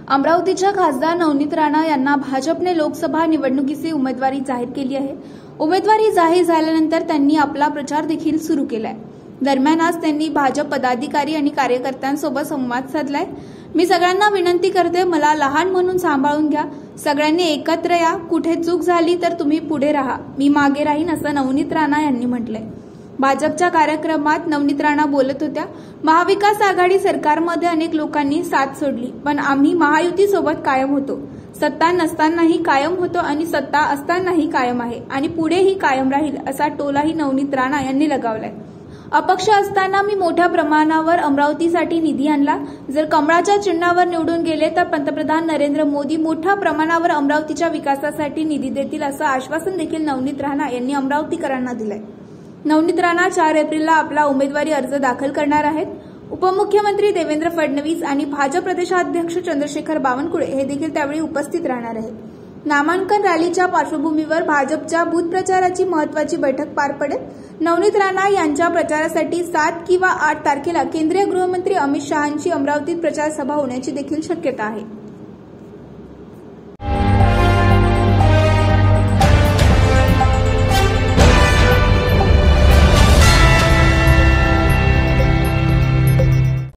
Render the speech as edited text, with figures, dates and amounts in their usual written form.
अमरावतीच्या खासदार नवनीत राणा यांना भाजपने लोकसभा निवडणुकीची उमेदवारी जाहीर केली आहे। उमेदवारी जाहीर झाल्यानंतर त्यांनी आपला प्रचार देखील सुरू केलाय। दरम्यान आज त्यांनी भाजप पदाधिकारी आणि कार्यकर्त्यांसोबत संवाद साधलाय। मी सगळ्यांना विनंती करते, मला लहान म्हणून सांभाळून घ्या, सगळ्यांनी एकत्र या, कुठे चूक झाली तर तुम्ही पुढे राहा, मी मागे राहीन असं नवनीत राणा यांनी म्हटलंय। भाजपच्या कार्यक्रमात नवनीत राणा बोलत होत्या। महाविकास आघाडी सरकारमध्ये अनेक लोकांनी साथ सोडली, पण आम्ही महायुती सोबत कायम होतो। सत्ता नसतानाही कायम होतो आणि सत्ता असतानाही कायम आहे आणि पुढेही कायम राहील असा टोलाही नवनीत राणा यांनी लगावलाय। अपक्ष असताना मी मोठ्या प्रमाणावर अमरावतीसाठी निधी आणला। जर कमळाच्या चिन्हावर निवडून गेले तर पंतप्रधान नरेंद्र मोदी मोठ्या प्रमाणावर अमरावतीच्या विकासासाठी निधी देतील असं आश्वासन देखील नवनीत राणा यांनी अमरावतीकरांना दिलंय। नवनीत राणा 4 एप्रिलला आपला उमेदवारी अर्ज दाखल करणार आहेत। उपमुख्यमंत्री देवेंद्र फडणवीस आणि भाजप प्रदेशाध्यक्ष चंद्रशेखर बावनकुळे हे देखील त्यावेळी उपस्थित राहणार आहेत। नामांकन रॅलीच्या पार्श्वभूमीवर भाजपच्या बूथ प्रचाराची महत्त्वाची बैठक पार पडेल। नवनीत राणा यांच्या प्रचारासाठी 7 किंवा 8 तारखेला केंद्रीय गृहमंत्री अमित शहांची अमरावतीत प्रचार सभा होण्याची देखील शक्यता आहे।